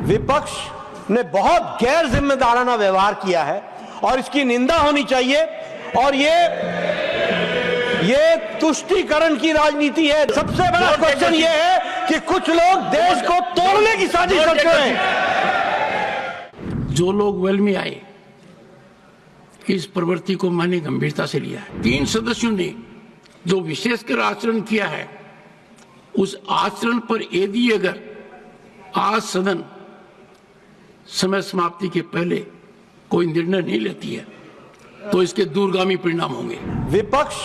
विपक्ष ने बहुत गैर जिम्मेदाराना व्यवहार किया है और इसकी निंदा होनी चाहिए। और ये तुष्टीकरण की राजनीति है। सबसे बड़ा क्वेश्चन ये है कि कुछ लोग देश को तोड़ने की साजिश कर रहे हैं। जो लोग वेल में आए, इस प्रवृत्ति को मैंने गंभीरता से लिया है। 3 सदस्यों ने जो विशेषकर आचरण किया है, उस आचरण पर यदि अगर आज सदन समय समाप्ति के पहले कोई निर्णय नहीं लेती है तो इसके दूरगामी परिणाम होंगे। विपक्ष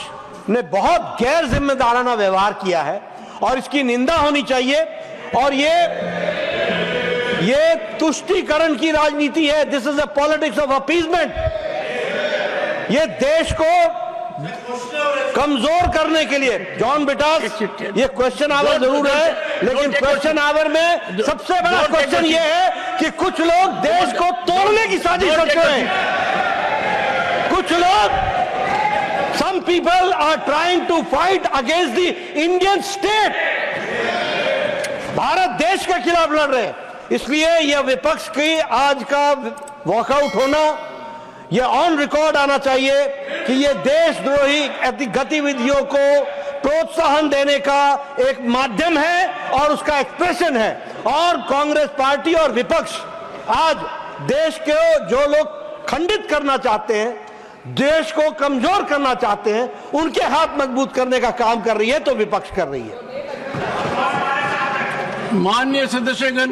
ने बहुत गैर जिम्मेदाराना व्यवहार किया है और इसकी निंदा होनी चाहिए। और ये तुष्टीकरण की राजनीति है। This is a politics of appeasement. ये देश को कमजोर करने के लिए जॉन बिटास, ये क्वेश्चन आवर जरूर है, लेकिन क्वेश्चन आवर में सबसे बड़ा क्वेश्चन ये है कि कुछ लोग देश को तोड़ने की साजिश कर रहे हैं। कुछ लोग, some people are trying to fight against the Indian state. Bharat देश के खिलाफ लड़ रहे हैं। इसलिए यह विपक्ष की आज का वॉकआउट होना, यह ऑन रिकॉर्ड आना चाहिए कि यह देशद्रोही गतिविधियों को प्रोत्साहन देने का एक माध्यम है और उसका एक्सप्रेशन है। और कांग्रेस पार्टी और विपक्ष आज देश के जो लोग खंडित करना चाहते हैं, देश को कमजोर करना चाहते हैं, उनके हाथ मजबूत करने का काम कर रही है, तो विपक्ष कर रही है। माननीय सदस्यगण,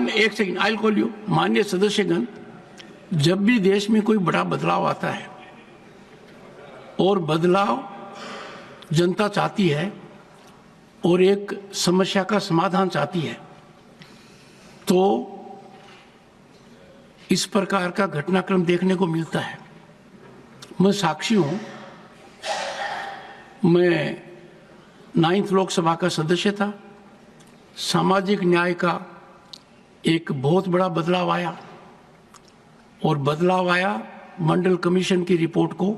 एक second, I will call you. माननीय सदस्यगण, जब भी देश में कोई बड़ा बदलाव आता है और बदलाव जनता चाहती है और एक समस्या का समाधान चाहती है, तो इस प्रकार का घटनाक्रम देखने को मिलता है। मैं साक्षी हूं। मैं 9th लोकसभा का सदस्य था। सामाजिक न्याय का एक बहुत बड़ा बदलाव आया और बदलाव आया मंडल कमीशन की रिपोर्ट को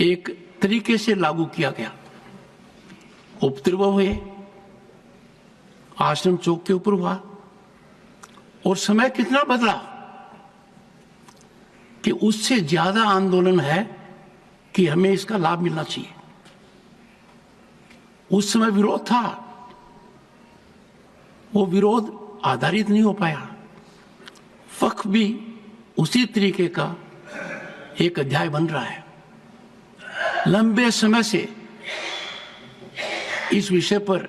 एक तरीके से लागू किया गया। उपद्रव हुए, आश्रम चौक के ऊपर हुआ, और समय कितना बदला कि उससे ज्यादा आंदोलन है कि हमें इसका लाभ मिलना चाहिए। उस समय विरोध था, वो विरोध आधारित नहीं हो पाया। वक्फ भी उसी तरीके का एक अध्याय बन रहा है। लंबे समय से इस विषय पर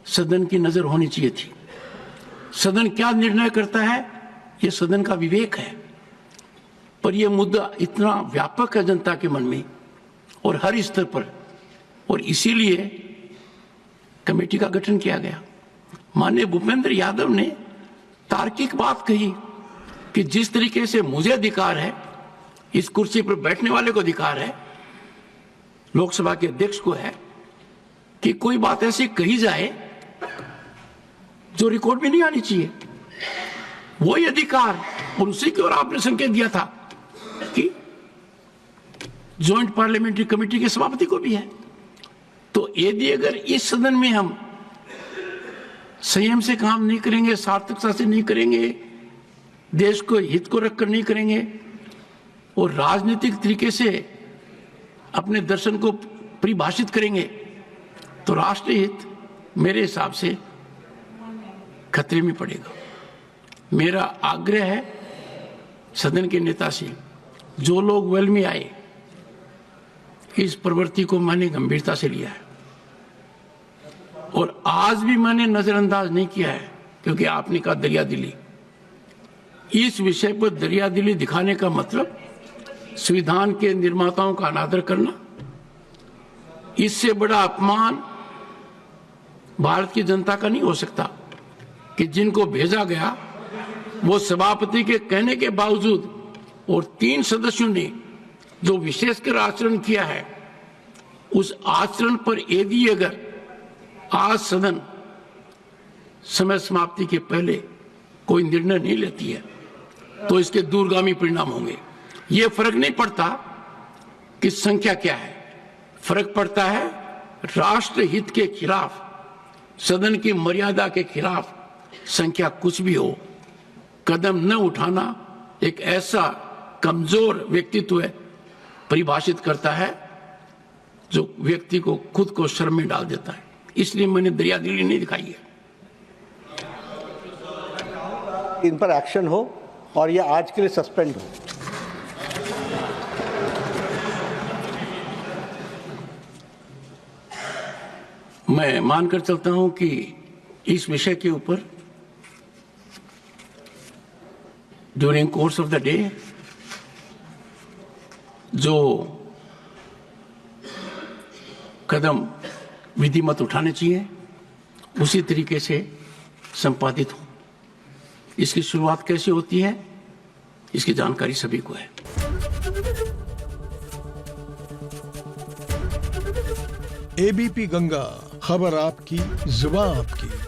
सदन की नजर होनी चाहिए थी। सदन क्या निर्णय करता है, यह सदन का विवेक है, पर यह मुद्दा इतना व्यापक है जनता के मन में और हर स्तर पर, और इसीलिए कमेटी का गठन किया गया। माननीय भूपेंद्र यादव ने तार्किक बात कही कि जिस तरीके से मुझे अधिकार है, इस कुर्सी पर बैठने वाले को अधिकार है, लोकसभा के अध्यक्ष को है, कि कोई बात ऐसी कही जाए जो रिकॉर्ड में नहीं आनी चाहिए। वही अधिकार, और उसी की ओर आपने संकेत दिया था कि जॉइंट पार्लियामेंट्री कमेटी के सभापति को भी है। तो यदि अगर इस सदन में हम संयम से काम नहीं करेंगे, सार्थकता से नहीं करेंगे, देश को हित को रखकर नहीं करेंगे और राजनीतिक तरीके से अपने दर्शन को परिभाषित करेंगे, तो राष्ट्रीय हित मेरे हिसाब से खतरे में पड़ेगा। मेरा आग्रह है सदन के नेता से, जो लोग वेल में आए, इस प्रवृत्ति को मैंने गंभीरता से लिया है और आज भी मैंने नजरअंदाज नहीं किया है, क्योंकि आपने कहा दरियादिली। इस विषय पर दरियादिली दिखाने का मतलब संविधान के निर्माताओं का अनादर करना। इससे बड़ा अपमान भारत की जनता का नहीं हो सकता कि जिनको भेजा गया वो सभापति के कहने के बावजूद और 3 सदस्यों ने जो विशेषकर आचरण किया है, उस आचरण पर यदि अगर आज सदन समय समाप्ति के पहले कोई निर्णय नहीं लेती है तो इसके दूरगामी परिणाम होंगे। ये फर्क नहीं पड़ता कि संख्या क्या है, फर्क पड़ता है राष्ट्र हित के खिलाफ सदन की मर्यादा के खिलाफ संख्या कुछ भी हो, कदम न उठाना एक ऐसा कमजोर व्यक्तित्व परिभाषित करता है जो व्यक्ति को खुद को शर्म में डाल देता है। इसलिए मैंने दरियादिली नहीं दिखाई है। इन पर एक्शन हो और ये आज के लिए सस्पेंड हो। मैं मानकर चलता हूं कि इस विषय के ऊपर during course of the day जो कदम विधिमत उठाने चाहिए उसी तरीके से संपादित हो। इसकी शुरुआत कैसे होती है, इसकी जानकारी सभी को है। एबीपी गंगा, खबर आपकी, जुबान आपकी।